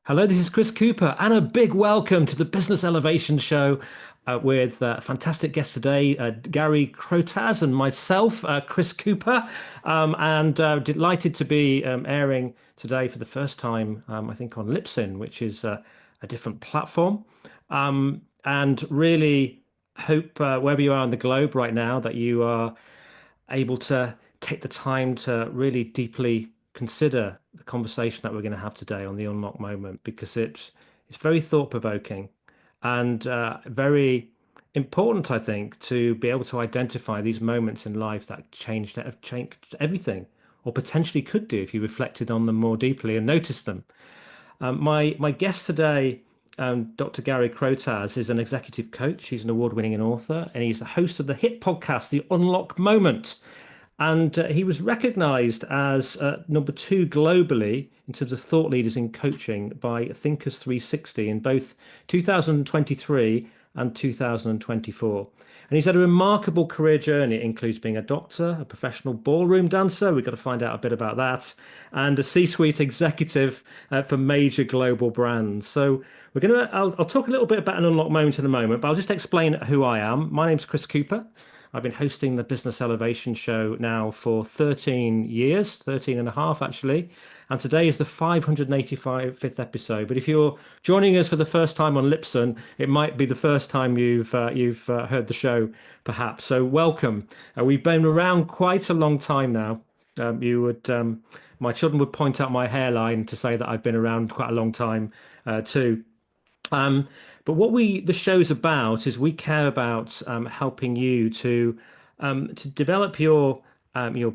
Hello, this is Chris Cooper, and a big welcome to the Business Elevation Show with a fantastic guest today, Gary Crotaz, and myself, Chris Cooper. And delighted to be airing today for the first time, I think, on Lipsin, which is a different platform. And really hope wherever you are in the globe right now that you are able to take the time to really deeply consider the conversation that we're going to have today on the unlock moment because it's very thought-provoking and very important, I think, to be able to identify these moments in life that have changed everything, or potentially could do if you reflected on them more deeply and noticed them. My guest today, Dr. Gary Crotaz, is an executive coach. He's an award-winning author, and he's the host of the hit podcast, The Unlock Moment. And he was recognized as number two globally in terms of thought leaders in coaching by Thinkers 360 in both 2023 and 2024. And he's had a remarkable career journey. It includes being a doctor, a professional ballroom dancer. We've got to find out a bit about that, and a C-suite executive for major global brands. So I'll talk a little bit about an unlock moment in a moment, but I'll just explain who I am. My name's Chris Cooper. I've been hosting the Business Elevation Show now for 13 years, 13 and a half actually. And today is the 585th episode. But if you're joining us for the first time on Lipson, it might be the first time you've heard the show, perhaps. So welcome. We've been around quite a long time now. My children would point out my hairline to say that I've been around quite a long time too. But what the show's about is we care about helping you to develop your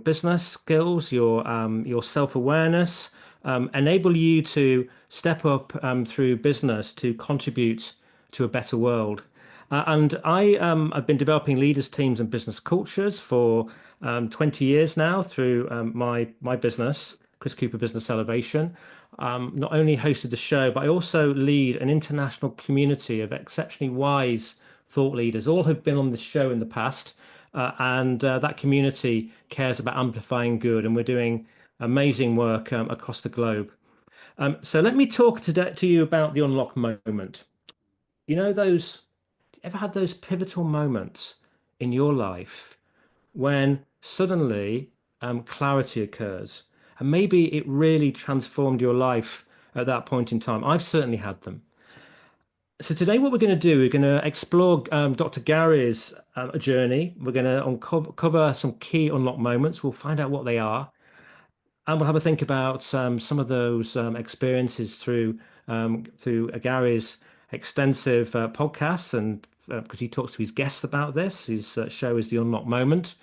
business skills, your self-awareness, enable you to step up through business to contribute to a better world. And I've been developing leaders, teams, and business cultures for 20 years now through my business, Chris Cooper Business Elevation. Not only hosted the show, but I also lead an international community of exceptionally wise thought leaders. All have been on the show in the past, and that community cares about amplifying good, and we're doing amazing work across the globe. So let me talk today to you about the unlock moment. You know, ever had those pivotal moments in your life when suddenly clarity occurs? And maybe it really transformed your life at that point in time. I've certainly had them. So today what we're going to do, we're going to explore Dr. Gary's journey. We're going to uncover some key unlock moments. We'll find out what they are. And we'll have a think about some of those experiences through Gary's extensive podcasts, and because he talks to his guests about this. His show is The Unlock Moment.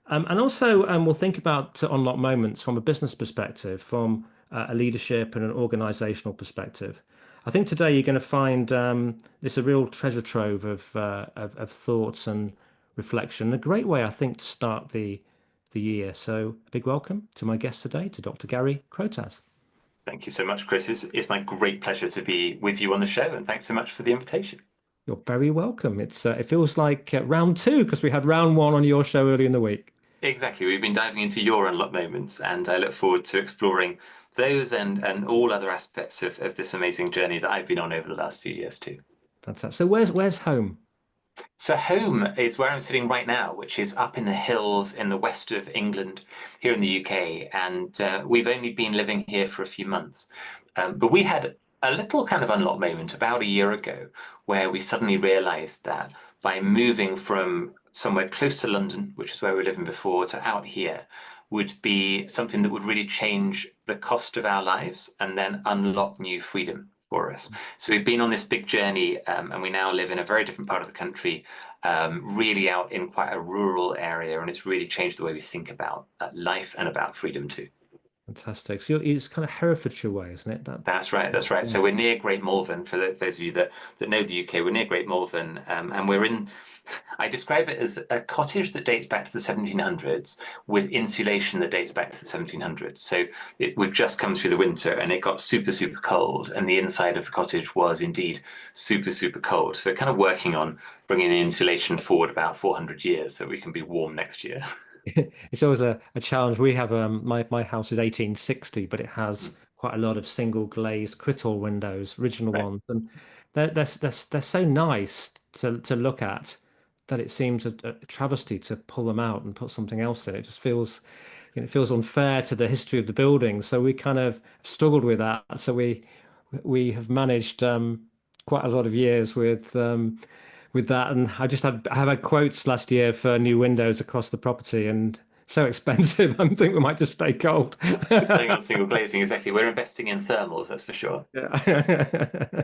And also, we'll think about unlock moments from a business perspective, from a leadership and an organizational perspective. I think today you're going to find this a real treasure trove of thoughts and reflection. A great way, I think, to start the year. So a big welcome to my guest today, to Dr. Gary Crotaz. Thank you so much, Chris. It's my great pleasure to be with you on the show, and thanks so much for the invitation. You're very welcome. It feels like round two because we had round one on your show earlier in the week. Exactly. We've been diving into your unlock moments, and I look forward to exploring those and all other aspects of this amazing journey that I've been on over the last few years too. Fantastic. So where's home? So home is where I'm sitting right now, which is up in the hills in the west of England here in the UK. And we've only been living here for a few months. But we had a little kind of unlock moment about a year ago where we suddenly realized that by moving from somewhere close to London, which is where we were living before, to out here would be something that would really change the cost of our lives and then unlock new freedom for us. So we've been on this big journey, and we now live in a very different part of the country, really out in quite a rural area, and it's really changed the way we think about life and about freedom too. Fantastic. So it's kind of Herefordshire way, isn't it? That's right. That's right. So we're near Great Malvern. For those of you that know the UK, we're near Great Malvern, and we're in. I describe it as a cottage that dates back to the 1700s with insulation that dates back to the 1700s. So we've just come through the winter and it got super, super cold, and the inside of the cottage was indeed super, super cold. So we're kind of working on bringing the insulation forward about 400 years so we can be warm next year. It's always a challenge. We have my house is 1860, but it has quite a lot of single glazed Crittall windows, original Right. ones, and they're so nice to look at that it seems a travesty to pull them out and put something else in. It just feels, it feels unfair to the history of the building. So we kind of struggled with that. So we have managed quite a lot of years with that. And I have had quotes last year for new windows across the property, and so expensive. I think we might just stay cold. We're staying on single glazing, exactly. We're investing in thermals, that's for sure. Yeah.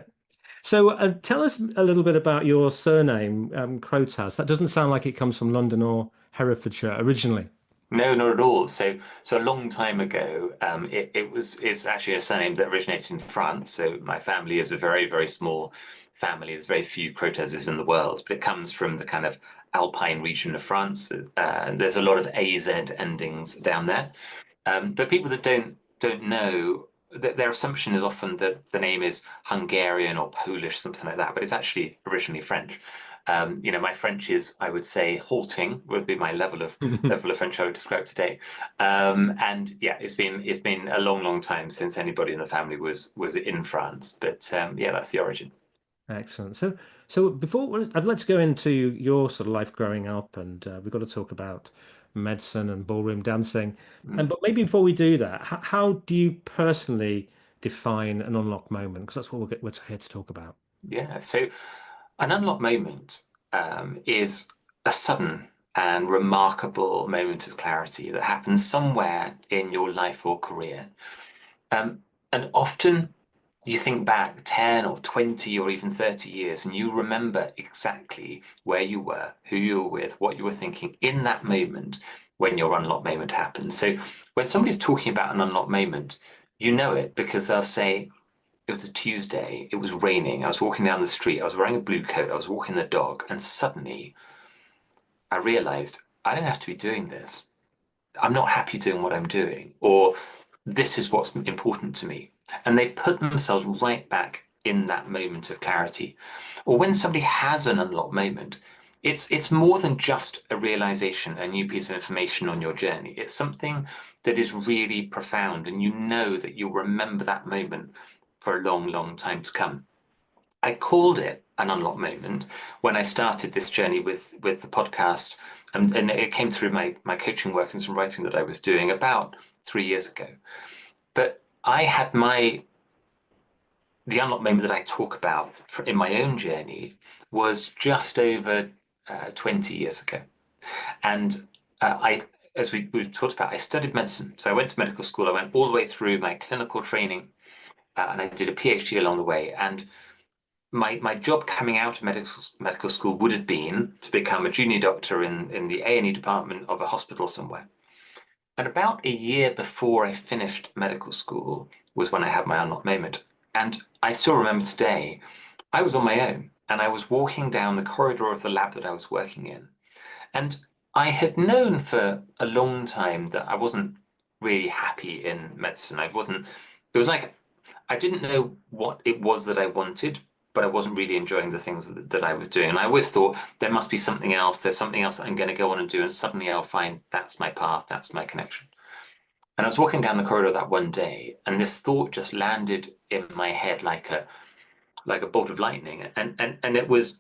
So tell us a little bit about your surname, Crotaz. That doesn't sound like it comes from London or Herefordshire originally. No, not at all. So a long time ago, it's actually a surname that originated in France. So my family is a very, very small family. There's very few Crotazes in the world, but it comes from the kind of Alpine region of France. There's a lot of AZ endings down there. But people that don't know, their assumption is often that the name is Hungarian or Polish, something like that, but it's actually originally French. My French is, I would say, halting would be my level of French I would describe today. And yeah, it's been a long, long time since anybody in the family was in France. But yeah, that's the origin. Excellent. So before I'd like to go into your sort of life growing up, and we've got to talk about medicine and ballroom dancing. Mm. And but maybe before we do that, how do you personally define an unlock moment? Because that's what we're here to talk about. Yeah. So an unlock moment is a sudden and remarkable moment of clarity that happens somewhere in your life or career. Um, and often you think back 10 or 20 or even 30 years and you remember exactly where you were, who you were with, what you were thinking in that moment when your unlock moment happens. So when somebody's talking about an unlock moment, you know it because they'll say, it was a Tuesday, it was raining, I was walking down the street, I was wearing a blue coat, I was walking the dog, and suddenly I realized I don't have to be doing this. I'm not happy doing what I'm doing, or this is what's important to me. And they put themselves right back in that moment of clarity. Or when somebody has an unlocked moment, it's more than just a realization, a new piece of information on your journey. It's something that is really profound, and you know that you'll remember that moment for a long, long time to come. I called it an unlock moment when I started this journey with the podcast, and it came through my coaching work and some writing that I was doing about 3 years ago. But I had the unlock moment that I talk about in my own journey was just over 20 years ago, and as we've talked about, I studied medicine. So I went to medical school. I went all the way through my clinical training, and I did a PhD along the way. And my job coming out of medical school would have been to become a junior doctor in the A&E department of a hospital somewhere. And about a year before I finished medical school was when I had my unlock moment. And I still remember today, I was on my own and I was walking down the corridor of the lab that I was working in. And I had known for a long time that I wasn't really happy in medicine. It was like I didn't know what it was that I wanted, but I wasn't really enjoying the things that I was doing. And I always thought there must be something else. There's something else that I'm going to go on and do. And suddenly I'll find that's my path, that's my connection. And I was walking down the corridor that one day, and this thought just landed in my head like a bolt of lightning. And it was,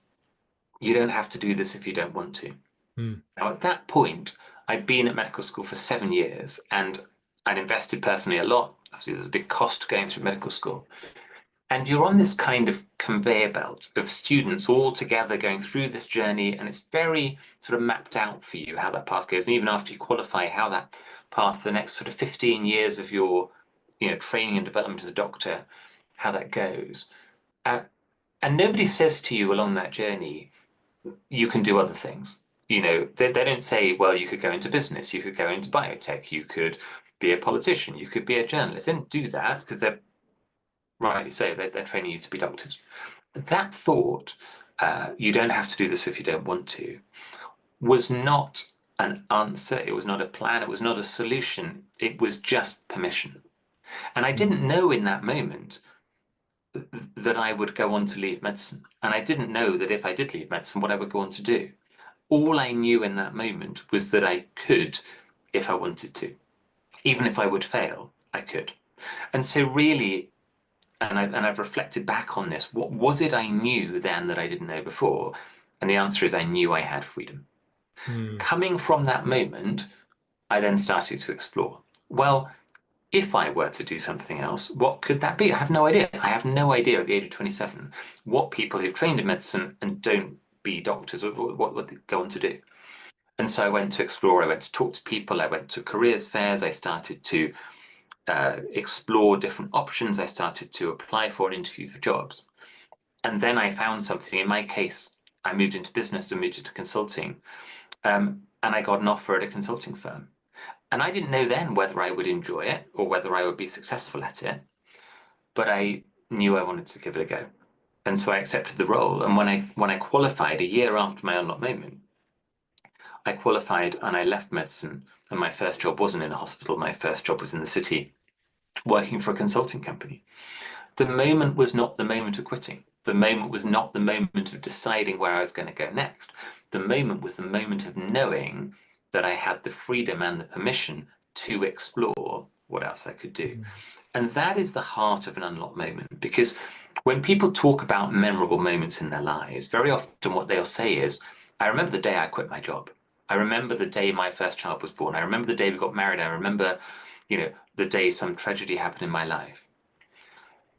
you don't have to do this if you don't want to. Hmm. Now, at that point, I'd been at medical school for 7 years and I'd invested personally a lot. Obviously, there's a big cost going through medical school. And you're on this kind of conveyor belt of students all together going through this journey, and it's very sort of mapped out for you how that path goes. And even after you qualify, how that path for the next sort of 15 years of your, training and development as a doctor, how that goes. Uh, and nobody says to you along that journey, you can do other things. They don't say, well, you could go into business, you could go into biotech, you could be a politician, you could be a journalist. They don't do that because they're rightly so, they're training you to be doctors. That thought, you don't have to do this if you don't want to, was not an answer. It was not a plan. It was not a solution. It was just permission. And I didn't know in that moment that I would go on to leave medicine. And I didn't know that if I did leave medicine, what I would go on to do. All I knew in that moment was that I could if I wanted to. Even if I would fail, I could. And so really, and I've reflected back on this, what was it I knew then that I didn't know before? And the answer is I knew I had freedom. Mm. Coming from that moment, I then started to explore. Well, if I were to do something else, what could that be? I have no idea. I have no idea at the age of 27 what people who've trained in medicine and don't be doctors, what they go on to do. And so I went to explore, I went to talk to people, I went to careers fairs, I started to explore different options, I started to apply for and interview for jobs. And then I found something. In my case, I moved into business and moved into consulting, and I got an offer at a consulting firm. And I didn't know then whether I would enjoy it or whether I would be successful at it, but I knew I wanted to give it a go. And so I accepted the role. And when I qualified a year after my unlock moment, I qualified and I left medicine. And my first job wasn't in a hospital. My first job was in the city, working for a consulting company. The moment was not the moment of quitting. The moment was not the moment of deciding where I was going to go next. The moment was the moment of knowing that I had the freedom and the permission to explore what else I could do. And that is the heart of an unlocked moment, because when people talk about memorable moments in their lives, very often what they'll say is, I remember the day I quit my job. I remember the day my first child was born. I remember the day we got married. I remember, the day some tragedy happened in my life.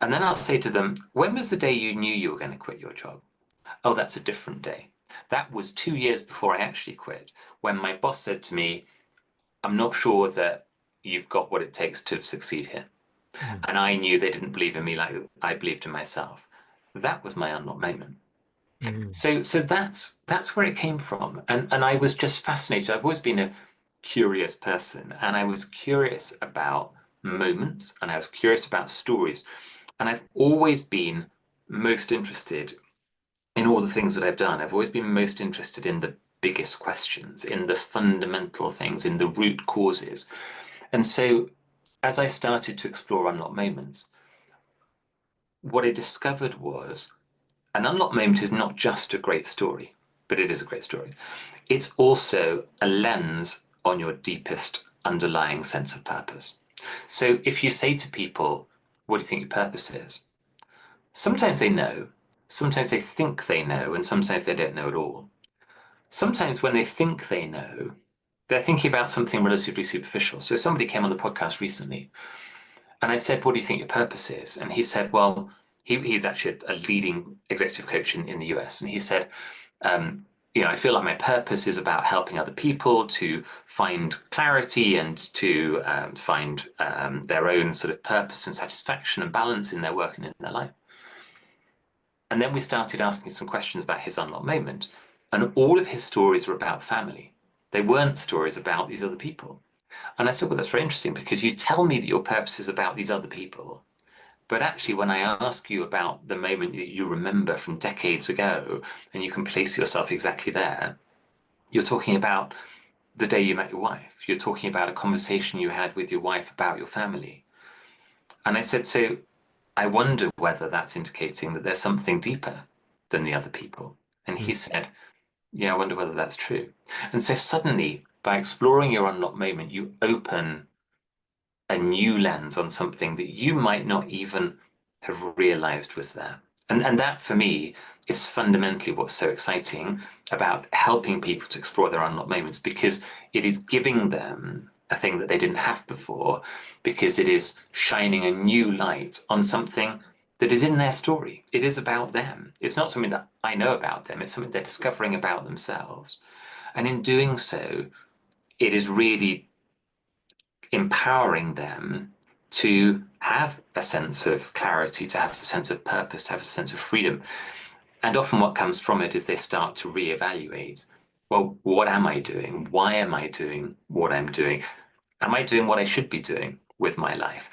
And then I'll say to them, when was the day you knew you were going to quit your job? Oh, that's a different day. That was 2 years before I actually quit, when my boss said to me, I'm not sure that you've got what it takes to succeed here. Mm. And I knew they didn't believe in me like I believed in myself. That was my unlocked moment. Mm. So that's where it came from. And I was just fascinated. I've always been a curious person, and I was curious about moments, and I was curious about stories. And I've always been most interested in all the things that I've done. I've always been most interested in the biggest questions, in the fundamental things, in the root causes. And so as I started to explore unlocked moments, what I discovered was an unlocked moment is not just a great story, but it is a great story. It's also a lens on your deepest underlying sense of purpose. So if you say to people, what do you think your purpose is? Sometimes they know, sometimes they think they know, and sometimes they don't know at all. Sometimes when they think they know, they're thinking about something relatively superficial. So somebody came on the podcast recently, and I said, what do you think your purpose is? And he said, well, he's actually a leading executive coach in the US. And he said, um, I feel like my purpose is about helping other people to find clarity and to find their own sort of purpose and satisfaction and balance in their work and in their life. And then we started asking some questions about his unlocked moment. And all of his stories were about family. They weren't stories about these other people. And I said, well, that's very interesting, because you tell me that your purpose is about these other people. But actually, when I ask you about the moment that you remember from decades ago, and you can place yourself exactly there, you're talking about the day you met your wife. You're talking about a conversation you had with your wife about your family. And I said, so I wonder whether that's indicating that there's something deeper than the other people. And Mm. he said, yeah, I wonder whether that's true. And so suddenly, by exploring your unlocked moment, you open a new lens on something that you might not even have realized was there. And that for me is fundamentally what's so exciting about helping people to explore their unlocked moments, because it is giving them a thing that they didn't have before, because it is shining a new light on something that is in their story. It is about them. It's not something that I know about them, it's something they're discovering about themselves. And in doing so, it is really empowering them to have a sense of clarity, to have a sense of purpose, to have a sense of freedom. And often what comes from it is they start to reevaluate, well, what am I doing? Why am I doing what I'm doing? Am I doing what I should be doing with my life?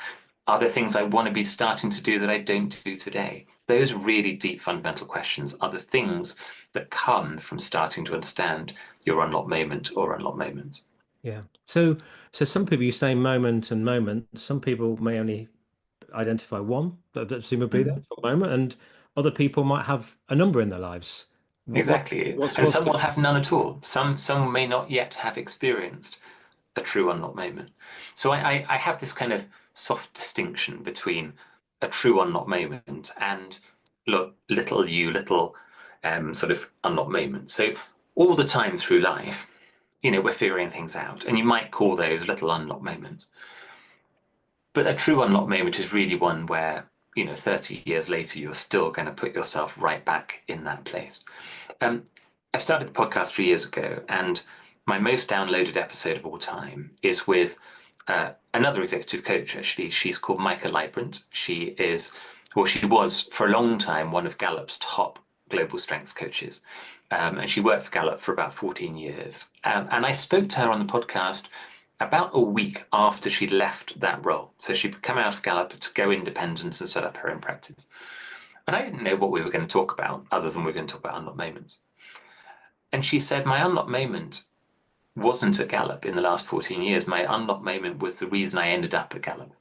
Are there things I want to be starting to do that I don't do today? Those really deep fundamental questions are the things that come from starting to understand your unlocked moment or unlocked moments. Yeah. So some people, you say moment and moment. Some people may only identify one, but presumably Mhm. that for a moment, and other people might have a number in their lives. Exactly. And What's some will the have none at all. Some may not yet have experienced a true unlocked moment. So I have this kind of soft distinction between a true unlock moment and look, little sort of unlock moments. So all the time through life, we're figuring things out, and you might call those little unlock moments. But a true unlock moment is really one where, 30 years later, you're still going to put yourself right back in that place. I started the podcast 3 years ago, and my most downloaded episode of all time is with another executive coach, actually. She's called Micah Leibrant. She was for a long time one of Gallup's top global strengths coaches. And she worked for Gallup for about 14 years. And I spoke to her on the podcast about a week after she'd left that role. So she'd come out of Gallup to go independent and set up her own practice. And I didn't know what we were going to talk about, other than we were going to talk about unlock moments. And she said, my unlock moment wasn't at Gallup in the last 14 years. My unlock moment was the reason I ended up at Gallup.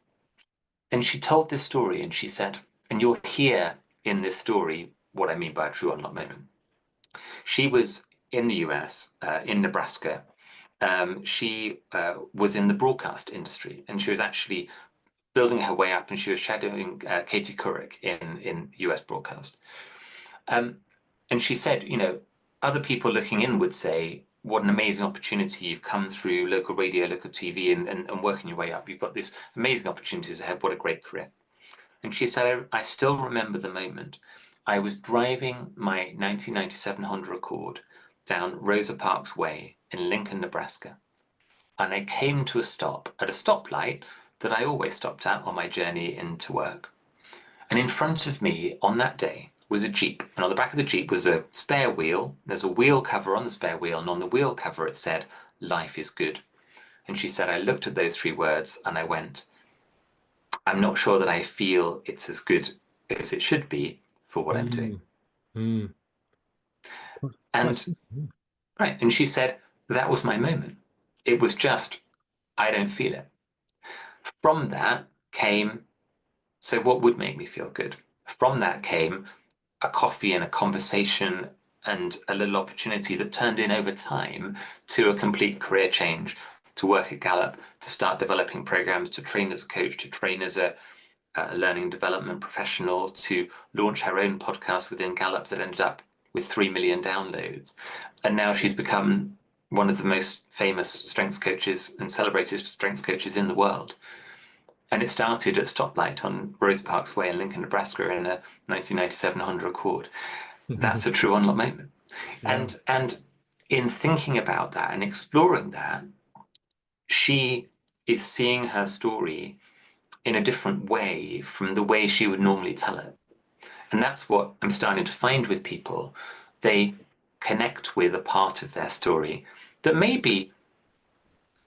And she told this story, and she said, and you'll hear in this story what I mean by a true unlock moment. She was in the US, in Nebraska. She was in the broadcast industry, and she was actually building her way up, and she was shadowing Katie Couric in US broadcast. And she said, other people looking in would say, what an amazing opportunity. You've come through local radio, local TV, and working your way up. You've got these amazing opportunities ahead. What a great career. And she said, I still remember the moment. I was driving my 1997 Honda Accord down Rosa Parks Way in Lincoln, Nebraska. And I came to a stop at a stoplight that I always stopped at on my journey into work. And in front of me on that day was a Jeep. And on the back of the Jeep was a spare wheel. There's a wheel cover on the spare wheel. And on the wheel cover, it said, life is good. And she said, I looked at those three words and I went, I'm not sure that I feel it's as good as it should be for what I'm doing. Mm. And right. And she said, that was my moment. It was just, I don't feel it. From that came, so what would make me feel good? From that came a coffee and a conversation and a little opportunity that turned in over time to a complete career change, to work at Gallup, to start developing programs, to train as a coach, to train as a learning and development professional, to launch her own podcast within Gallup that ended up with 3 million downloads. And now she's become one of the most famous strengths coaches and celebrated strengths coaches in the world. And it started at stoplight on Rosa Parks Way in Lincoln, Nebraska in a 1997 Honda Accord. That's a true unlock moment. Yeah. And in thinking about that and exploring that, she is seeing her story in a different way from the way she would normally tell it. And that's what I'm starting to find with people. They connect with a part of their story that maybe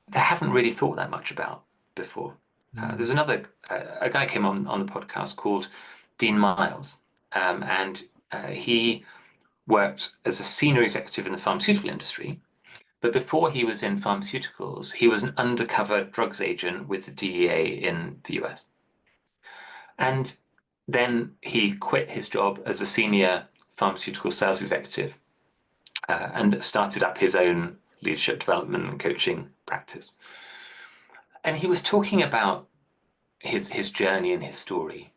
they haven't really thought that much about before. There's a guy came on the podcast called Dean Miles, and he worked as a senior executive in the pharmaceutical industry. But before he was in pharmaceuticals, he was an undercover drugs agent with the DEA in the US. And then he quit his job as a senior pharmaceutical sales executive and started up his own leadership development and coaching practice. And he was talking about his journey and his story.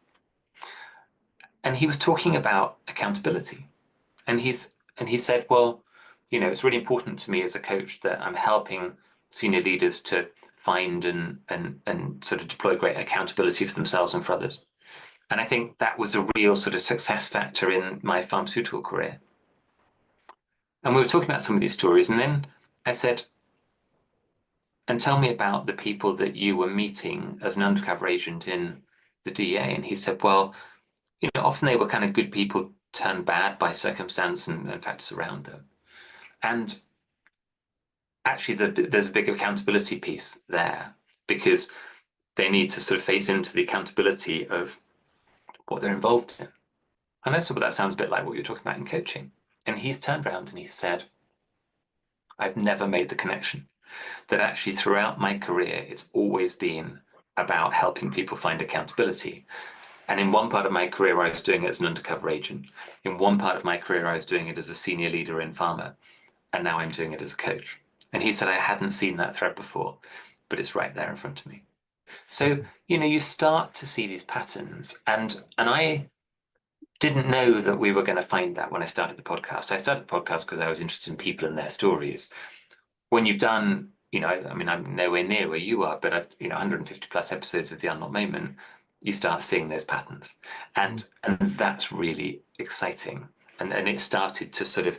And he was talking about accountability. And he said, well, it's really important to me as a coach that I'm helping senior leaders to find and sort of deploy great accountability for themselves and for others. And I think that was a real sort of success factor in my pharmaceutical career. And we were talking about some of these stories. And then I said, and tell me about the people that you were meeting as an undercover agent in the DEA. And he said, well, often they were kind of good people turned bad by circumstance and factors around them. And actually, there's a big accountability piece there because they need to sort of face into the accountability of what they're involved in. And I said, well, that sounds a bit like what you're talking about in coaching. And he's turned around and he said, I've never made the connection that actually throughout my career, it's always been about helping people find accountability. And in one part of my career, I was doing it as an undercover agent. In one part of my career, I was doing it as a senior leader in pharma. And now I'm doing it as a coach. And he said, I hadn't seen that thread before, but it's right there in front of me. So, you start to see these patterns, and I didn't know that we were going to find that when I started the podcast. I started the podcast because I was interested in people and their stories. When you've done, I mean, I'm nowhere near where you are, but I've, 150 plus episodes of The Unlocked Moment, you start seeing those patterns. And that's really exciting. And it started to sort of,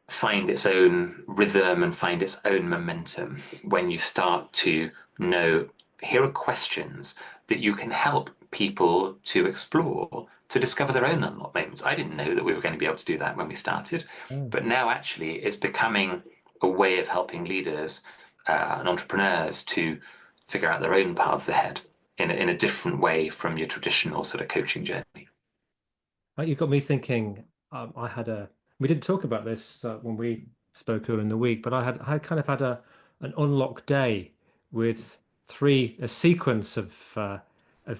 find its own rhythm and find its own momentum when you start to know, here are questions that you can help people to explore to discover their own unlocked moments. I didn't know that we were going to be able to do that when we started, Mm. but now actually it's becoming a way of helping leaders and entrepreneurs to figure out their own paths ahead in a different way from your traditional sort of coaching journey. You got me thinking. I had a. We didn't talk about this when we spoke earlier in the week, but I kind of had an unlock day with a sequence of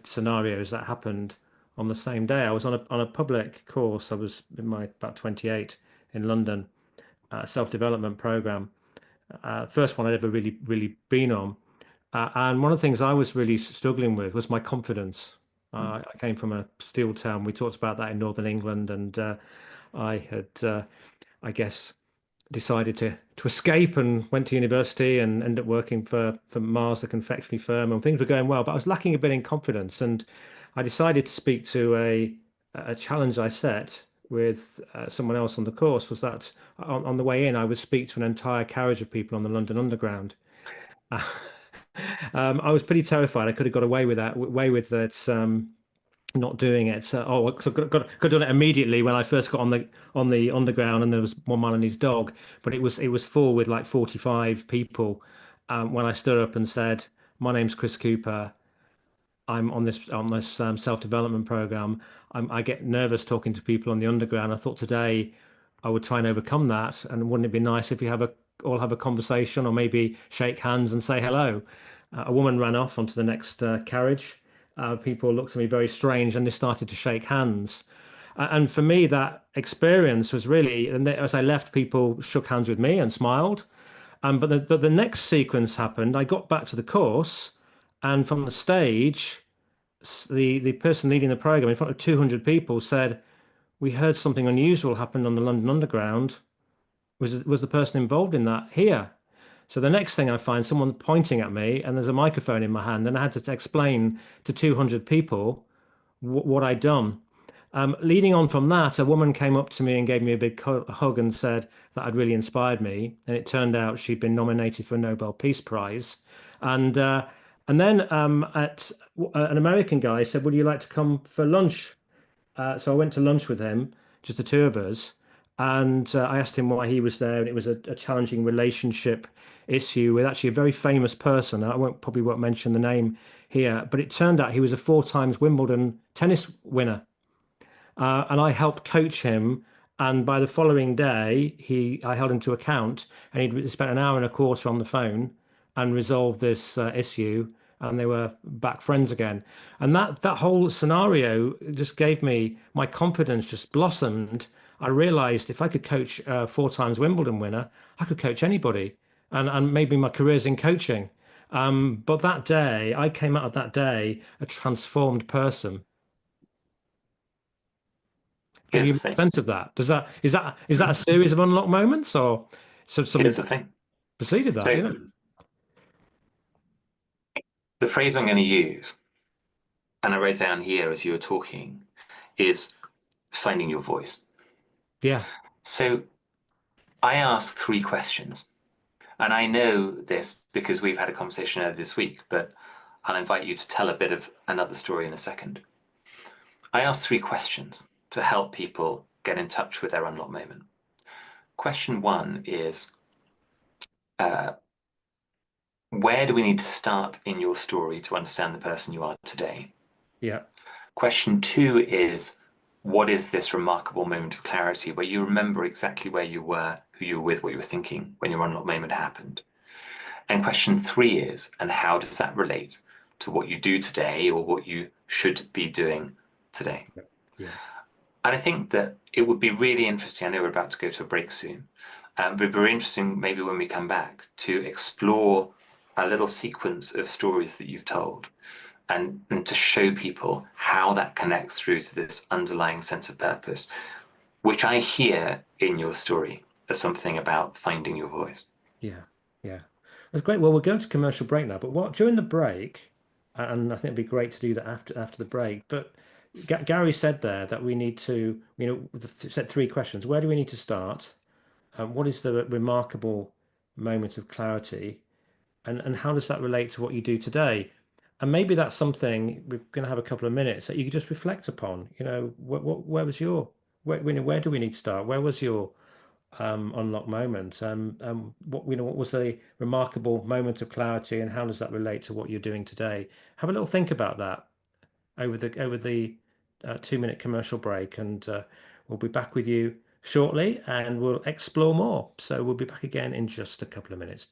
scenarios that happened on the same day. I was on a public course. I was in my about 28 in London, self-development program. First one I'd ever really been on. And one of the things I was really struggling with was my confidence. I came from a steel town. We talked about that in Northern England, and I had, I guess, decided to escape and went to university and ended up working for Mars, the confectionery firm, and things were going well. But I was lacking a bit in confidence, and I decided to speak to a challenge I set with someone else on the course. Was that on the way in, I would speak to an entire carriage of people on the London Underground. I was pretty terrified. I could have got away with that, not doing it. So, so could have done it immediately when I first got on the underground, and there was one man and his dog, but it was full with like 45 people. When I stood up and said, "My name's Chris Cooper. I'm on this self-development program. I get nervous talking to people on the underground. I thought today I would try and overcome that. And wouldn't it be nice if we all have a conversation or maybe shake hands and say hello?" A woman ran off onto the next carriage. People looked at me very strange and they started to shake hands. And for me, that experience was really, and as I left, people shook hands with me and smiled. But the next sequence happened. I got back to the course, and from the stage, the person leading the program in front of 200 people said, "We heard something unusual happened on the London Underground. Was the person involved in that here?" So the next thing I find someone pointing at me, and there's a microphone in my hand, and I had to explain to 200 people what I'd done. Leading on from that, a woman came up to me and gave me a big hug and said that had really inspired me. And it turned out she'd been nominated for a Nobel Peace Prize. And then an American guy said, "Would you like to come for lunch?" So I went to lunch with him, just the two of us, and I asked him why he was there, and it was a challenging relationship issue with actually a very famous person. I probably won't mention the name here, but it turned out he was a four times Wimbledon tennis winner, and I helped coach him. And by the following day, I held him to account, and he'd spent an hour and a quarter on the phone and resolved this issue, and they were back friends again. And that whole scenario just gave me my confidence just blossomed. I realized if I could coach a four times Wimbledon winner, I could coach anybody, and maybe my career's in coaching. But that day, I came out of that day a transformed person. Can Here's you the make thing. sense of that? Is that a series of unlocked moments, or something Here's the thing. preceded that? So the phrase I'm going to use, and I wrote down here as you were talking, is finding your voice. Yeah, So I asked three questions, and I know this because we've had a conversation earlier this week, but I'll invite you to tell a bit of another story in a second. I asked three questions to help people get in touch with their unlocked moment. Question one is, uh, where do we need to start in your story to understand the person you are today? yeah, Question two is, what is this remarkable moment of clarity where you remember exactly where you were, who you were with, what you were thinking when your unlocked moment happened? And question three is, and how does that relate to what you do today or what you should be doing today? yeah, yeah. And I think that it would be really interesting. I know we're about to go to a break soon, but it'd be very interesting maybe when we come back to explore a little sequence of stories that you've told and to show people how that connects through to this underlying sense of purpose, which I hear in your story as something about finding your voice. Yeah, yeah. That's great. Well, we're going to commercial break now, but what during the break, and I think it'd be great to do that after the break. But Gary said there that we need to, set three questions. Where do we need to start? What is the remarkable moment of clarity? And how does that relate to what you do today? And maybe that's something we're going to have a couple of minutes that you could just reflect upon. Where was your, where do we need to start? Where was your unlock moment? What was a remarkable moment of clarity, and how does that relate to what you're doing today? Have a little think about that over the 2 minute commercial break, and we'll be back with you shortly, and we'll explore more. So we'll be back again in just a couple of minutes.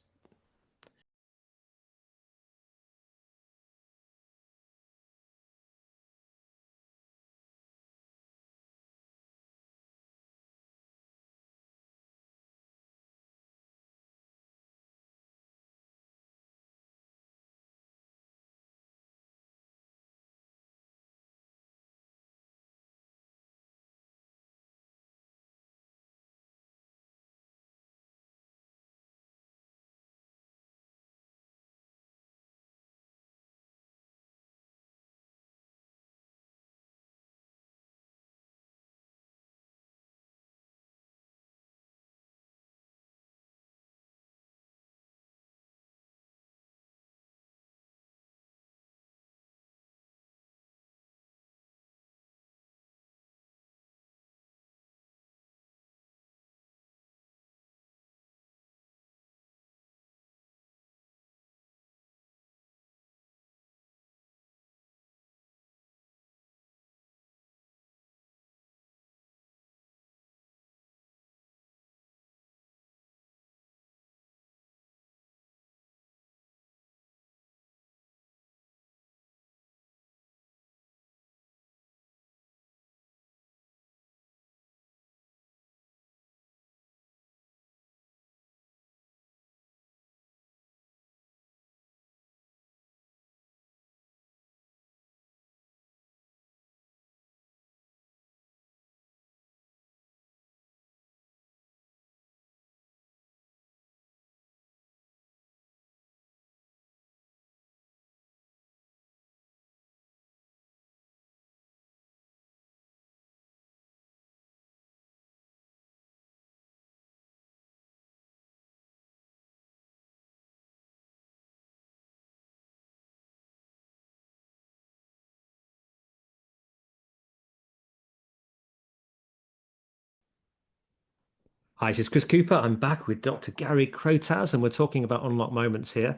Hi, this is Chris Cooper. I'm back with Dr. Gary Crotaz, and we're talking about unlock moments here.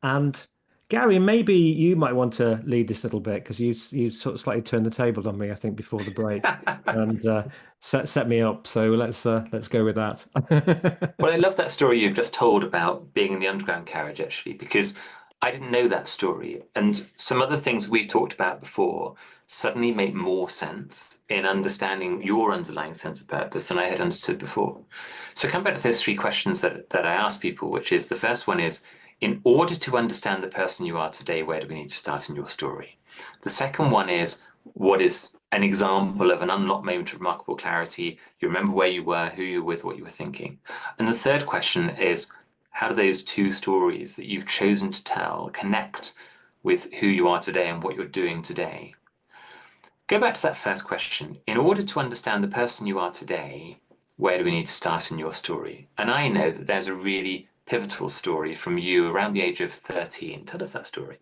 And Gary, maybe you might want to lead this little bit because you sort of slightly turned the tables on me, I think, before the break, and set me up. So let's go with that. Well, I love that story you've just told about being in the underground carriage, actually, because I didn't know that story. And some other things we've talked about before suddenly make more sense in understanding your underlying sense of purpose than I had understood before. So come back to those three questions that I ask people, which is the first one is, in order to understand the person you are today, where do we need to start in your story? The second one is, what is an example of an unlocked moment of remarkable clarity? You remember where you were, who you were with, what you were thinking. And the third question is, how do those two stories that you've chosen to tell connect with who you are today and what you're doing today? Go back to that first question. In order to understand the person you are today, where do we need to start in your story? And I know that there's a really pivotal story from you around the age of 13. Tell us that story.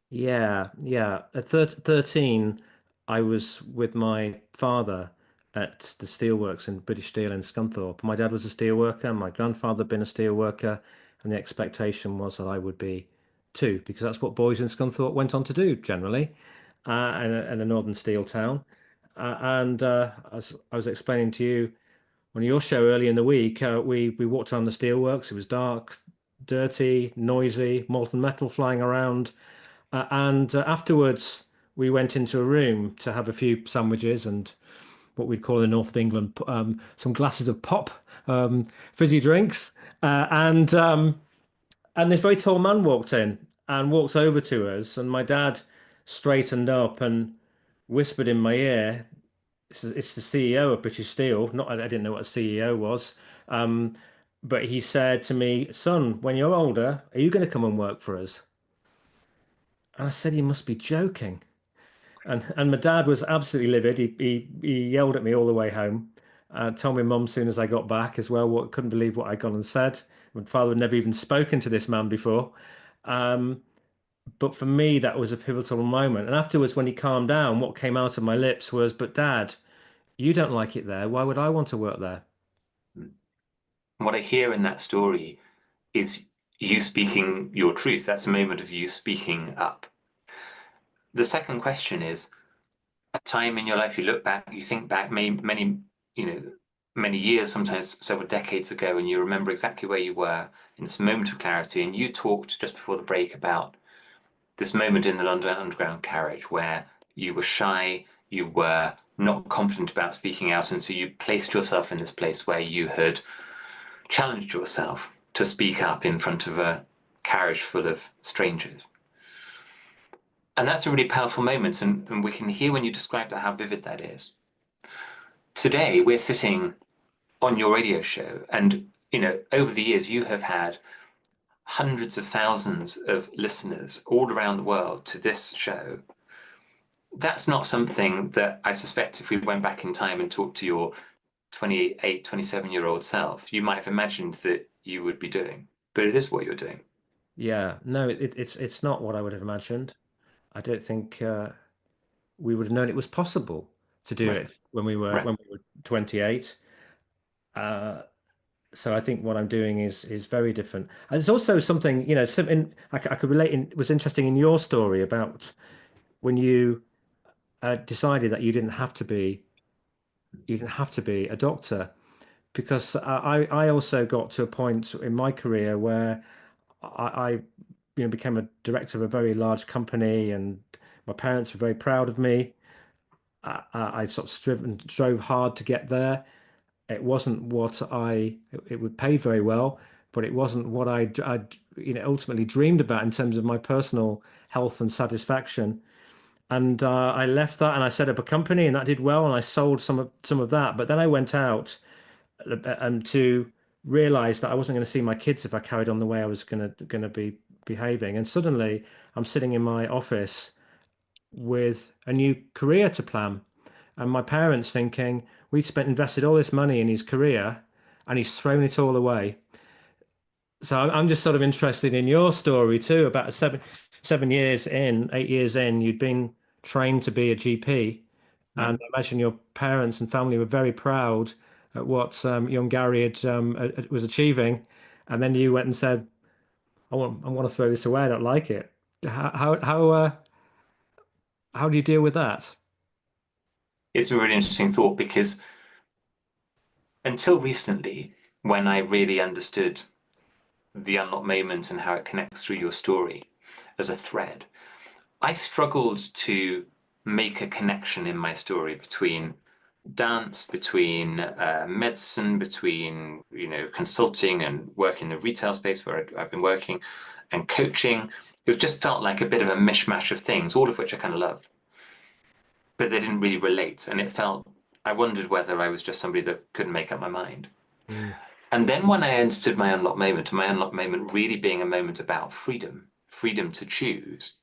Yeah, yeah. At 13, I was with my father at the steelworks in British Steel in Scunthorpe. My dad was a steel worker, my grandfather had been a steel worker, and the expectation was that I would be too, because that's what boys in Scunthorpe went on to do generally, in a northern steel town. And as I was explaining to you on your show early in the week, we walked around the steelworks. It was dark, dirty, noisy, molten metal flying around. And afterwards, we went into a room to have a few sandwiches and what we'd call in the north of England, some glasses of pop, fizzy drinks. And And this very tall man walked in and walked over to us, and my dad straightened up and whispered in my ear, it's the CEO of British Steel. Not, I didn't know what a CEO was. Um, but he said to me, son, when you're older, are you going to come and work for us? And I said, you must be joking. And my dad was absolutely livid. He yelled at me all the way home. Told my mum as soon as I got back as well. What couldn't believe what I'd gone and said. My father had never even spoken to this man before. Um, but for me, that was a pivotal moment. And afterwards, when he calmed down, what came out of my lips was, "But Dad, you don't like it there. Why would I want to work there?" What I hear in that story is you speaking your truth. That's a moment of you speaking up. The second question is a time in your life you look back, you think back many, you know, many years, sometimes several decades ago, and you remember exactly where you were in this moment of clarity. And you talked just before the break about this moment in the London Underground carriage where you were shy, you were not confident about speaking out, and so you placed yourself in this place where you had challenged yourself to speak up in front of a carriage full of strangers. And that's a really powerful moment, and we can hear when you describe that how vivid that is. Today, we're sitting on your radio show, and over the years, you have had hundreds of thousands of listeners all around the world to this show. That's not something that I suspect if we went back in time and talked to your 28, 27-year-old self, you might have imagined that you would be doing. But it is what you're doing. Yeah, no, it's not what I would have imagined. I don't think we would have known it was possible to do Right, it when we were right. 28. Uh, so I think what I'm doing is very different. And there's also something, something I could relate in was interesting in your story about when you decided that you didn't have to be a doctor because I also got to a point in my career where I became a director of a very large company, and my parents were very proud of me. I sort of drove hard to get there. It wasn't what it would pay very well, but it wasn't what I ultimately dreamed about in terms of my personal health and satisfaction. And I left that and I set up a company, and that did well, and I sold some of that. But then I went out to realize that I wasn't going to see my kids if I carried on the way I was going to be behaving. And suddenly I'm sitting in my office with a new career to plan. And my parents thinking, we spent invested all this money in his career and he's thrown it all away. So I'm just sort of interested in your story too, about 7 years in, 8 years in, you'd been trained to be a GP. Mm. And I imagine your parents and family were very proud at what young Gary was achieving. And then you went and said, I want to throw this away. I don't like it. How do you deal with that? It's a really interesting thought because until recently, when I really understood the unlock moment and how it connects through your story as a thread, I struggled to make a connection in my story between dance, between medicine, between consulting and work in the retail space where I've been working, and coaching. It just felt like a bit of a mishmash of things, all of which I kind of loved, but they didn't really relate. And it felt I wondered whether I was just somebody that couldn't make up my mind. Mm, And then when I understood my unlock moment really being a moment about freedom, freedom to choose,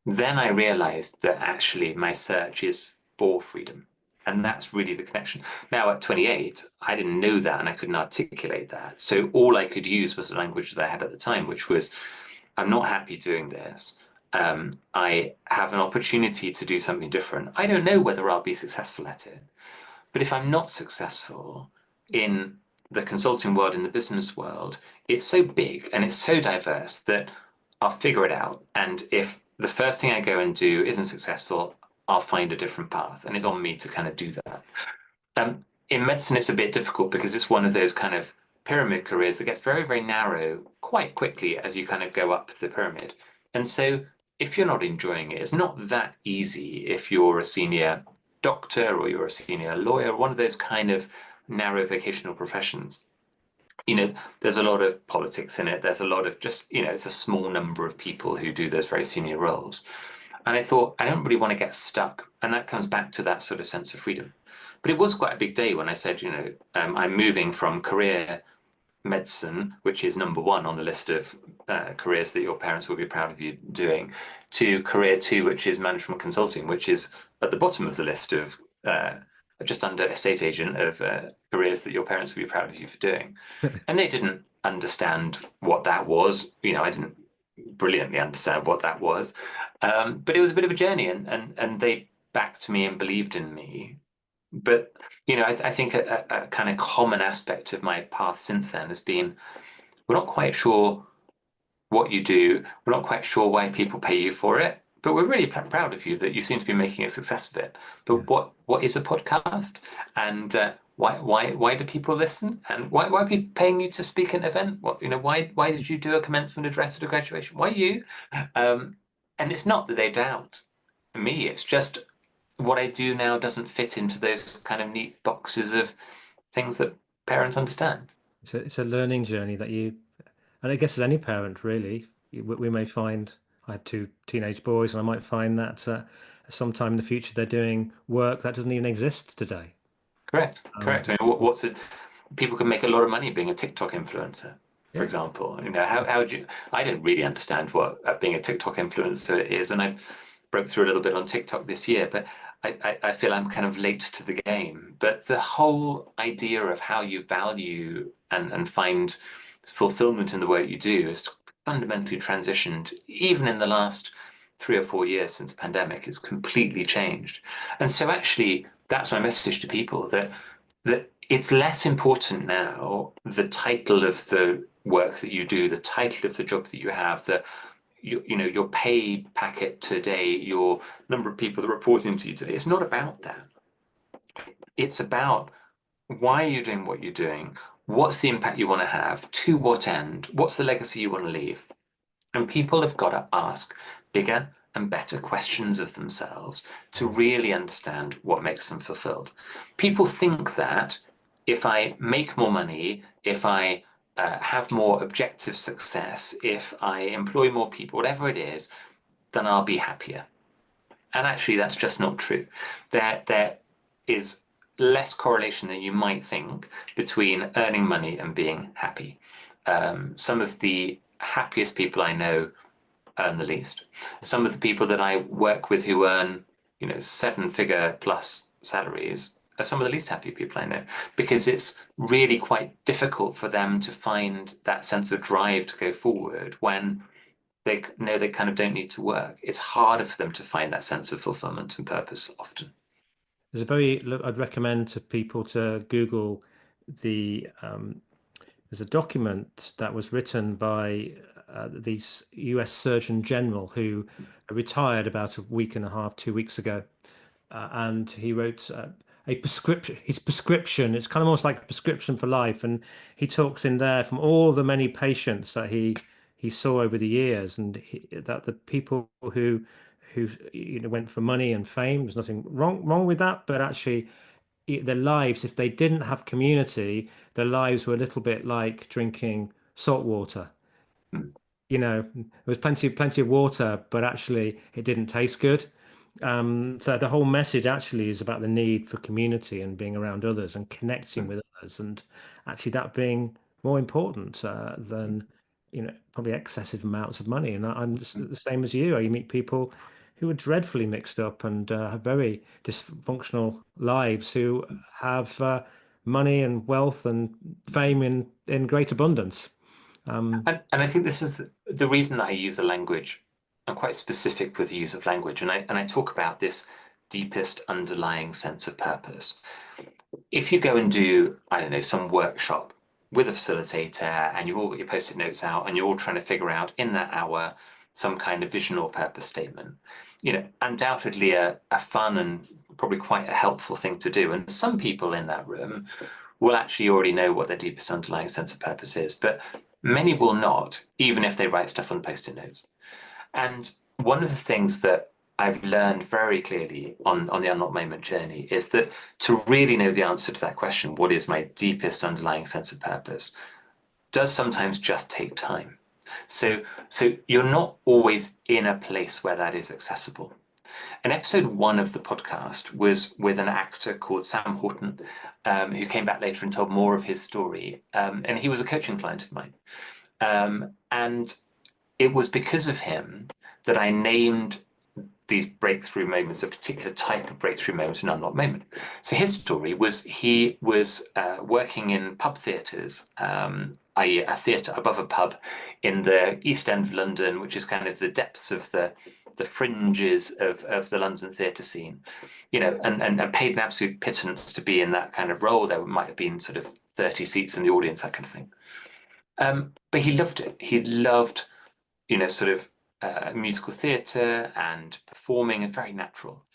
then I realized that actually my search is for freedom. And that's really the connection. Now, at 28, I didn't know that and I couldn't articulate that. So all I could use was the language that I had at the time, which was I'm not happy doing this. I have an opportunity to do something different. I don't know whether I'll be successful at it. But if I'm not successful in the consulting world, in the business world, it's so big and it's so diverse that I'll figure it out. And if the first thing I go and do isn't successful, I'll find a different path. And it's on me to kind of do that. In medicine, it's a bit difficult because it's one of those kind of pyramid careers that gets very, very narrow quite quickly as you kind of go up the pyramid. And so if you're not enjoying it, it's not that easy if you're a senior doctor or you're a senior lawyer, one of those kind of narrow vocational professions. you know, there's a lot of politics in it. There's a lot of just, it's a small number of people who do those very senior roles. And I thought, I don't really want to get stuck. And that comes back to that sort of sense of freedom. But it was quite a big day when I said, I'm moving from career medicine, which is number one on the list of careers that your parents will be proud of you doing, to career two, which is management consulting, which is at the bottom of the list of just under estate agent of careers that your parents will be proud of you for doing. And they didn't understand what that was. I didn't brilliantly understand what that was, but it was a bit of a journey, and they backed me and believed in me. But I think a kind of common aspect of my path since then has been we're not quite sure what you do. We're not quite sure why people pay you for it, but we're really proud of you that you seem to be making a success of it. Yeah. But what is a podcast, and why do people listen, and why are people paying you to speak at an event? Why did you do a commencement address at a graduation? Why you? And it's not that they doubt me. It's just what I do now doesn't fit into those kind of neat boxes of things that parents understand. It's a learning journey that and I guess as any parent, really, we may find, I have two teenage boys, and I might find that sometime in the future they're doing work that doesn't even exist today. Correct, Um, correct. I mean, what's it? People can make a lot of money being a TikTok influencer, for yeah, example. How would you? I don't really understand what being a TikTok influencer is, and I broke through a little bit on TikTok this year, but I feel I'm kind of late to the game. But the whole idea of how you value and find fulfillment in the work you do has fundamentally transitioned, even in the last 3 or 4 years since the pandemic. It's completely changed. And so actually that's my message to people, that it's less important now the title of the work that you do, the title of the job that you have, your pay packet today, your number of people that report into you today. It's not about that. It's about why are you doing what you're doing? What's the impact you want to have? To what end? What's the legacy you want to leave? And people have got to ask bigger and better questions of themselves to really understand what makes them fulfilled. People think that if I make more money, if I have more objective success, if I employ more people, whatever it is, then I'll be happier. And actually, that's just not true. There is less correlation than you might think between earning money and being happy. Some of the happiest people I know earn the least. Some of the people that I work with who earn, 7-figure plus salaries are some of the least happy people I know, because it's really quite difficult for them to find that sense of drive to go forward when they know they kind of don't need to work. It's harder for them to find that sense of fulfillment and purpose often. look, I'd recommend to people to Google there's a document that was written by the US Surgeon General who retired about a week and a half, 2 weeks ago. And he wrote a prescription. His prescription, it's kind of almost like a prescription for life. And he talks in there from all the many patients that he saw over the years, and that the people who went for money and fame. There's nothing wrong with that, but actually their lives, if they didn't have community, their lives were a little bit like drinking salt water. Mm. There was plenty of water, but actually it didn't taste good. So the whole message actually is about the need for community and being around others and connecting Mm. with others, and actually that being more important than probably excessive amounts of money. And I'm the same as you. You meet people who are dreadfully mixed up and have very dysfunctional lives who have money and wealth and fame in great abundance. And I think this is the reason that I use the language. I'm quite specific with the use of language, and I talk about this deepest underlying sense of purpose. If you go and do, I don't know, some workshop with a facilitator, and you've all got your post-it notes out, and you're all trying to figure out in that hour some kind of vision or purpose statement, undoubtedly a fun and probably quite a helpful thing to do. And some people in that room will actually already know what their deepest underlying sense of purpose is, but many will not, even if they write stuff on post-it notes. And one of the things that I've learned very clearly on the Unlock Moment journey is that to really know the answer to that question, what is my deepest underlying sense of purpose? does sometimes just take time. So you're not always in a place where that is accessible. And episode 1 of the podcast was with an actor called Sam Horton, who came back later and told more of his story. And he was a coaching client of mine. And it was because of him that I named these breakthrough moments, a particular type of breakthrough moment, an unlock moment. So his story was he was working in pub theatres, i.e. a theatre above a pub in the East End of London, which is kind of the depths of the fringes of the London theatre scene, and paid an absolute pittance to be in that kind of role. There might have been sort of 30 seats in the audience, that kind of thing. But he loved it. He loved, sort of musical theatre and performing, and very natural.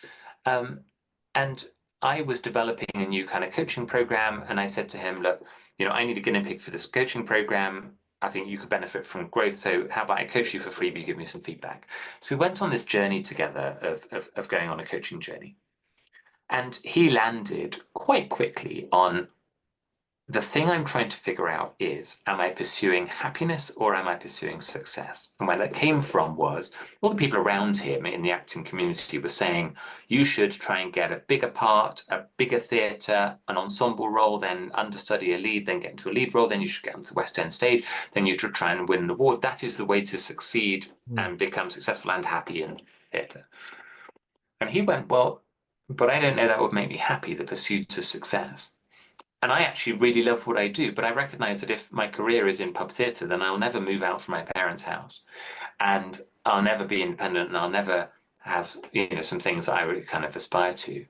And I was developing a new kind of coaching program, and I said to him, look, I need a guinea pig for this coaching program. I think you could benefit from growth. So how about I coach you for free, but you give me some feedback? So we went on this journey together of going on a coaching journey. And he landed quite quickly on the thing I'm trying to figure out is, am I pursuing happiness or am I pursuing success? And where that came from was all the people around him in the acting community were saying, you should try and get a bigger part, a bigger theatre, an ensemble role, then understudy a lead, then get into a lead role, then you should get onto the West End stage, then you should try and win an award. That is the way to succeed and become successful and happy in theatre. And he went, well, but I don't know that would make me happy, the pursuit of success. And I actually really love what I do, but I recognize that if my career is in pub theatre, then I'll never move out from my parents' house, and I'll never be independent, and I'll never have, some things that I really kind of aspire to.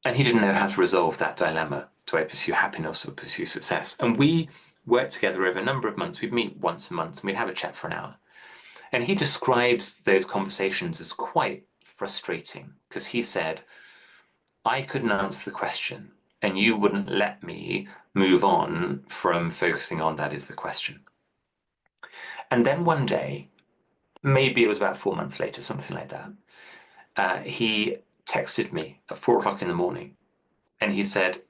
And he didn't know how to resolve that dilemma. Do I pursue happiness or pursue success? And we worked together over a number of months. We'd meet once a month and we'd have a chat for an hour. And he describes those conversations as quite frustrating because he said, I couldn't answer the question and you wouldn't let me move on from focusing on that is the question. And then one day, maybe it was about 4 months later, something like that, he texted me at 4 o'clock in the morning and he said,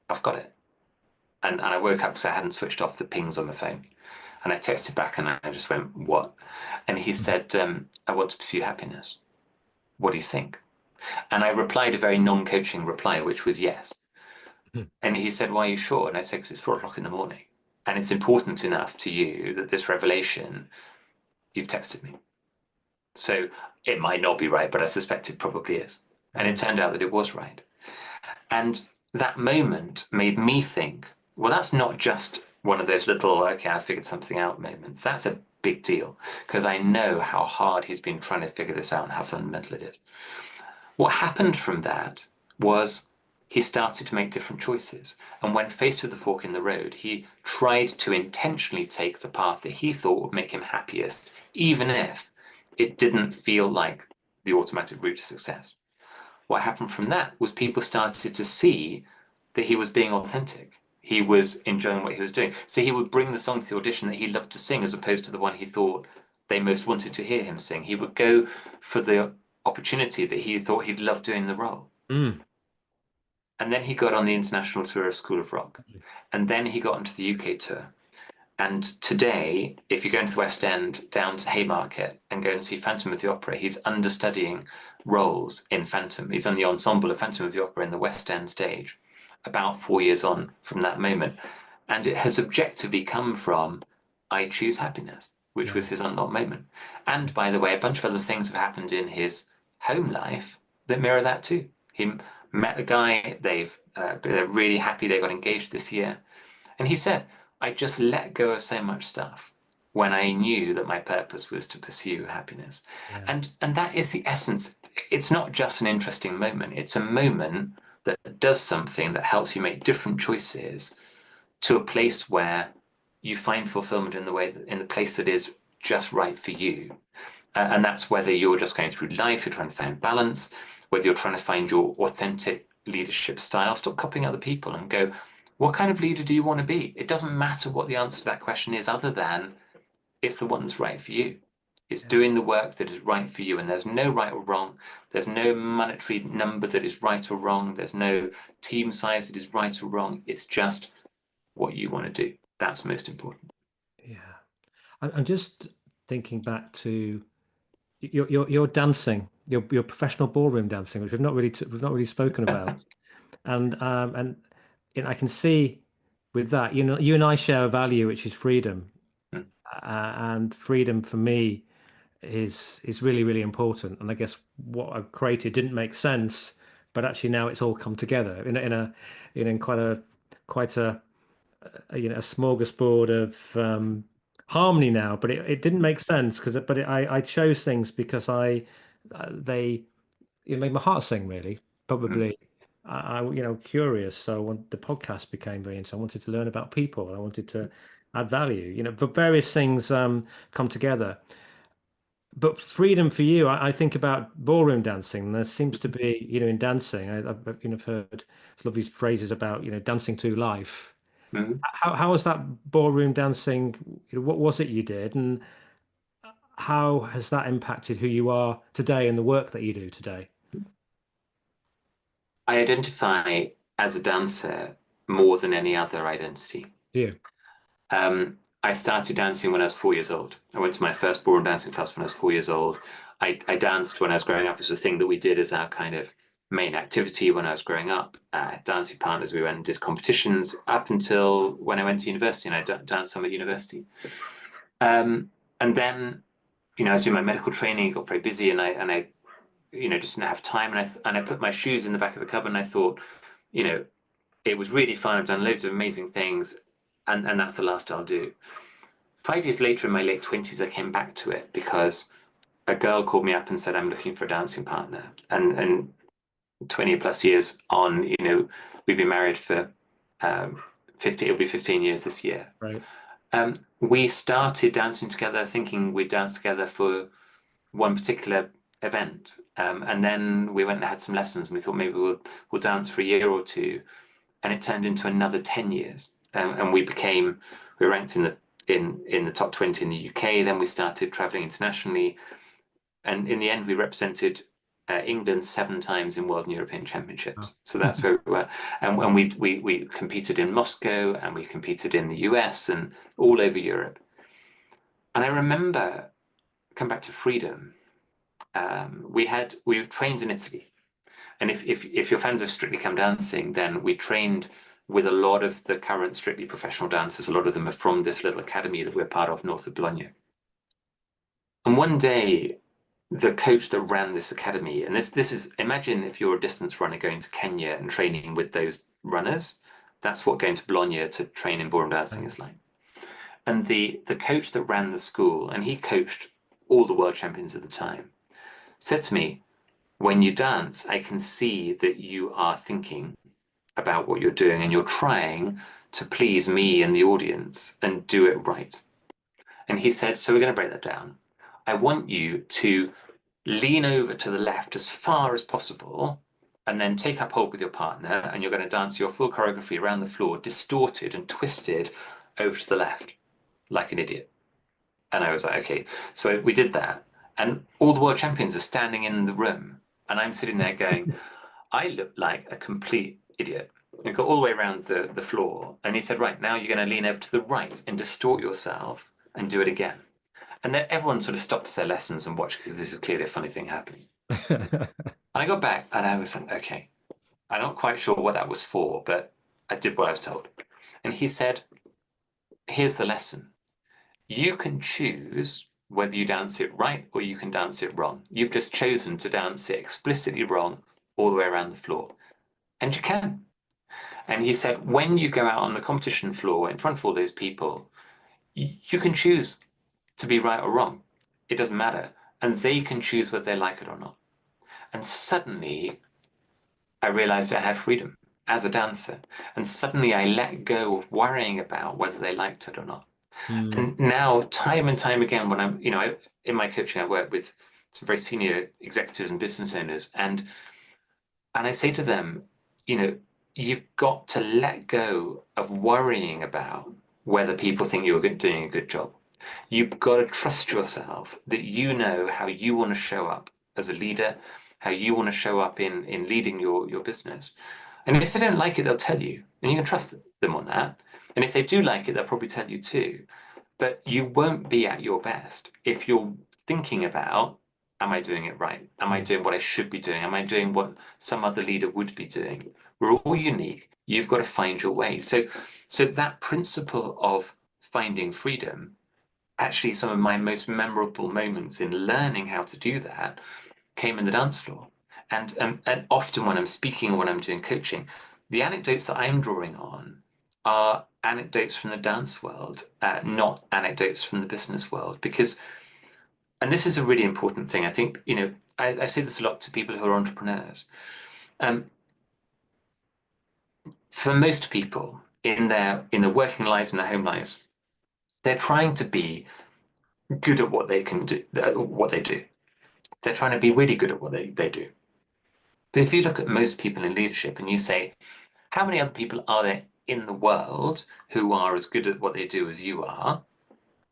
I've got it. And I woke up because I hadn't switched off the pings on the phone. And I texted back and I just went, what? And he said, I want to pursue happiness. What do you think? And I replied a very non-coaching reply, which was yes. And he said, why are you sure? And I said, because it's 4 o'clock in the morning. And it's important enough to you that this revelation, you've texted me. So it might not be right, but I suspect it probably is. And it turned out that it was right. And that moment made me think, well, that's not just one of those little, okay, I figured something out moments. That's a big deal because I know how hard he's been trying to figure this out and how fundamental it is. What happened from that was he started to make different choices. And when faced with the fork in the road, he tried to intentionally take the path that he thought would make him happiest, even if it didn't feel like the automatic route to success. What happened from that was people started to see that he was being authentic. He was enjoying what he was doing. So he would bring the song to the audition that he loved to sing as opposed to the one he thought they most wanted to hear him sing. He would go for the opportunity that he thought he'd love doing the role. And then he got on the international tour of School of Rock. And then he got onto the UK tour. And today, if you go into the West End down to Haymarket and go and see Phantom of the Opera, he's understudying roles in Phantom. He's on the ensemble of Phantom of the Opera in the West End stage, about 4 years on from that moment. And it has objectively come from, I choose happiness, which was his unlocked moment. And by the way, a bunch of other things have happened in his home life that mirror that too. He met a guy, they're really happy they got engaged this year. And he said, I just let go of so much stuff when I knew that my purpose was to pursue happiness. And that is the essence. It's not just an interesting moment. It's a moment that does something that helps you make different choices to a place where you find fulfillment in the place that is just right for you. And that's whether you're just going through life, you're trying to find balance, whether you're trying to find your authentic leadership style. Stop copying other people and go, what kind of leader do you want to be? It doesn't matter what the answer to that question is, other than it's the one that's right for you. It's doing the work that is right for you. And there's no right or wrong. There's no monetary number that is right or wrong. There's no team size that is right or wrong. It's just what you want to do. That's most important. Yeah. I'm just thinking back to your dancing, your professional ballroom dancing, which we've not really spoken about. And I can see with that, you and I share a value, which is freedom. Mm, And freedom for me is really, really important. And I guess what I've created didn't make sense, but actually now it's all come together in quite a smorgasbord of harmony now. But it didn't make sense I chose things because they it made my heart sing, really. mm, Probably curious. So the podcast became very interesting. I wanted to learn about people. I wanted to add value. But various things come together. But freedom for you, I think about ballroom dancing. There seems to be, in dancing, I've heard lovely phrases about, dancing through life. mm. How was that ballroom dancing? What was it you did, and how has that impacted who you are today and the work that you do today? I identify as a dancer more than any other identity. Yeah, I started dancing when I was 4 years old. I went to my first ballroom dancing class when I was 4 years old. I danced when I was growing up. It was a thing that we did as our kind of main activity when I was growing up. Dancing partners, we went and did competitions up until when I went to university, and I danced some at university. And then, I was doing my medical training, got very busy, and I just didn't have time. And I put my shoes in the back of the cupboard, and I thought, you know, it was really fun. I've done loads of amazing things, and that's the last I'll do. 5 years later, in my late 20s, I came back to it because a girl called me up and said, I'm looking for a dancing partner. And 20 plus years on, we've been married for 50, it'll be 15 years this year. right. We started dancing together thinking we'd dance together for one particular event. And then we went and had some lessons, and we thought maybe we'll dance for a year or two. And it turned into another 10 years. And we ranked in the top 20 in the UK. Then we started traveling internationally. And in the end, we represented England 7 times in World and European Wow. Championships. So that's where we were. And we competed in Moscow, and we competed in the US and all over Europe. And I remember, come back to freedom, we trained in Italy. And if you're fans of Strictly Come Dancing, then we trained with a lot of the current Strictly professional dancers. A lot of them are from this little academy that we're part of north of Bologna. And one day, the coach that ran this academy, and this is, imagine if you're a distance runner going to Kenya and training with those runners. That's what going to Bologna to train in ballroom dancing Right. is like. And the coach that ran the school, and he coached all the world champions at the time, said to me, when you dance, I can see that you are thinking about what you're doing, and you're trying to please me and the audience and do it right. And he said, so we're going to break that down. I want you to lean over to the left as far as possible, and then take up hold with your partner, and you're going to dance your full choreography around the floor, distorted and twisted over to the left, like an idiot. And I was like, okay. So we did that. And all the world champions are standing in the room. And I'm sitting there going, I look like a complete idiot. And got all the way around the floor. And he said, right, now you're going to lean over to the right and distort yourself and do it again. And then everyone sort of stops their lessons and watch, because this is clearly a funny thing happening. And I got back and I was like, okay, I'm not quite sure what that was for, but I did what I was told. And he said, here's the lesson. You can choose whether you dance it right or you can dance it wrong. You've just chosen to dance it explicitly wrong all the way around the floor. And you can. And he said, when you go out on the competition floor in front of all those people, you can choose to be right or wrong. It doesn't matter. And they can choose whether they like it or not. And suddenly I realized I had freedom as a dancer. And suddenly I let go of worrying about whether they liked it or not. Mm, And now, time and time again, when in my coaching, I work with some very senior executives and business owners, and I say to them, you've got to let go of worrying about whether people think you're doing a good job. You've got to trust yourself that you know how you want to show up as a leader, how you want to show up in leading your business. And if they don't like it, they'll tell you, and you can trust them on that. And if they do like it, they'll probably tell you too. But you won't be at your best if you're thinking about, am I doing it right? Am I Mm. doing what I should be doing? Am I doing what some other leader would be doing? We're all unique. You've got to find your way. So that principle of finding freedom, actually some of my most memorable moments in learning how to do that came in the dance floor. And often when I'm speaking or when I'm doing coaching, the anecdotes that I'm drawing on are anecdotes from the dance world, not anecdotes from the business world. Because, and this is a really important thing, I think, I say this a lot to people who are entrepreneurs. Um, for most people in their working lives and their home lives, they're trying to be good at what they can do, what they do. They're trying to be really good at what they do. But if you look at most people in leadership and you say, how many other people are there in the world who are as good at what they do as you are?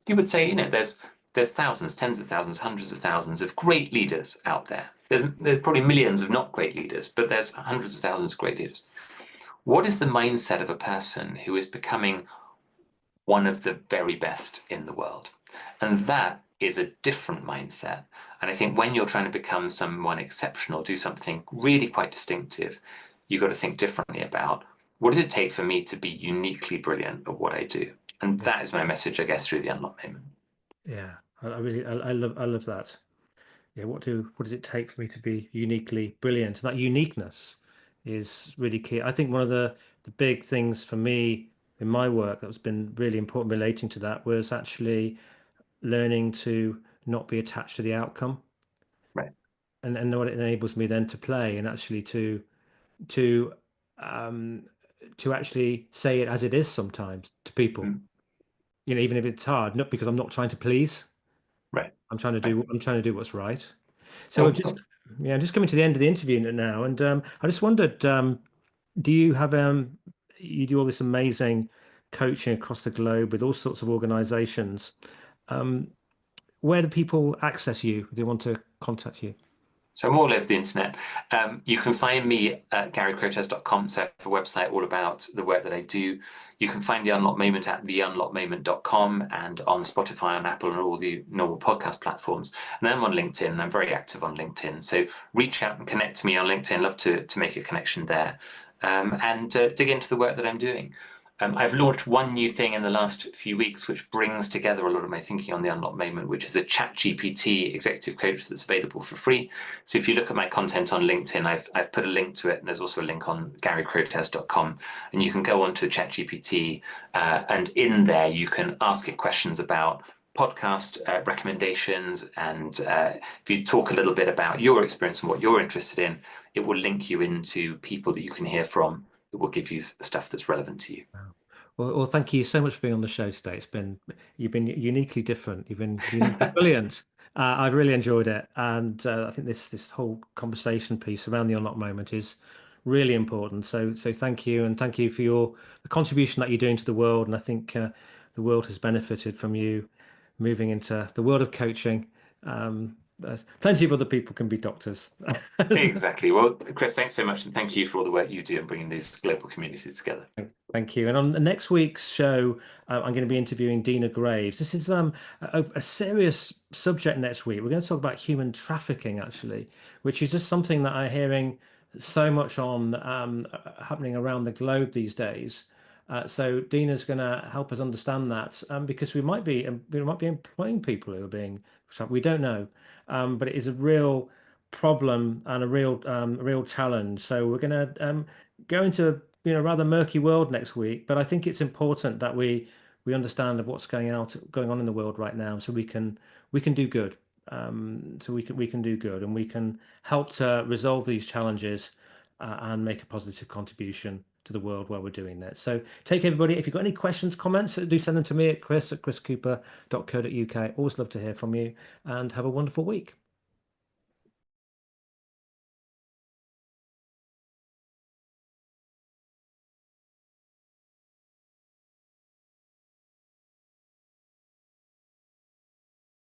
You would say, there's thousands, tens of thousands, hundreds of thousands of great leaders out there. There's probably millions of not great leaders, but there's hundreds of thousands of great leaders. What is the mindset of a person who is becoming one of the very best in the world? And that is a different mindset. And I think when you're trying to become someone exceptional, do something really quite distinctive, you've got to think differently about, what does it take for me to be uniquely brilliant at what I do? And that is my message, I guess, through the Unlock moment. Yeah, I love that. Yeah, what does it take for me to be uniquely brilliant? And that uniqueness is really key. I think one of the big things for me in my work that's been really important relating to that was actually learning to not be attached to the outcome, Right. and what it enables me then to play and actually to um to actually say it as it is sometimes to people. Mm. Even if it's hard, not because I'm not trying to please. Right. I'm Right. trying to do what's right. So we're Oh, just yeah, I'm just coming to the end of the interview now, and I just wondered, do you have you do all this amazing coaching across the globe with all sorts of organizations. Um, where do people access you if they want to contact you? so I'm all over the internet. You can find me at garycrotaz.com. So I have a website all about the work that I do. You can find The Unlock Moment at theunlockmoment.com and on Spotify, on Apple, and all the normal podcast platforms. And then I'm on LinkedIn. I'm very active on LinkedIn. So reach out and connect to me on LinkedIn. Love to make a connection there, and dig into the work that I'm doing. I've launched one new thing in the last few weeks, which brings together a lot of my thinking on the Unlock Moment, which is a ChatGPT executive coach that's available for free. So if you look at my content on LinkedIn, I've put a link to it, and there's also a link on garycrotaz.com, and you can go on to ChatGPT, and in there you can ask it questions about podcast recommendations, and if you talk a little bit about your experience and what you're interested in, it will link you into people that you can hear from that will give you stuff that's relevant to you. Wow. Well, thank you so much for being on the show today. You've been uniquely different. You've been uniquely brilliant. I've really enjoyed it, and I think this whole conversation piece around the unlock moment is really important. So thank you, and thank you for the contribution that you're doing to the world. And I think the world has benefited from you moving into the world of coaching. There's plenty of other people can be doctors. Exactly. Well, Chris, thanks so much, and thank you for all the work you do in bringing these global communities together. Thank you. And on the next week's show, I'm going to be interviewing Dina Graves. This is a serious subject next week. We're going to talk about human trafficking, actually, which is just something that I'm hearing so much on happening around the globe these days. So Dina's going to help us understand that because we might be employing people who are being trafficked. We don't know, but it is a real problem and a real challenge. So we're going to go into a rather murky world next week, but I think it's important that we understand of what's going on in the world right now, so we can do good. So we can do good, and we can help to resolve these challenges and make a positive contribution to the world while we're doing that. So take care, everybody. If you've got any questions, comments, do send them to me at chris@chriscooper.co.uk. Always love to hear from you, and have a wonderful week.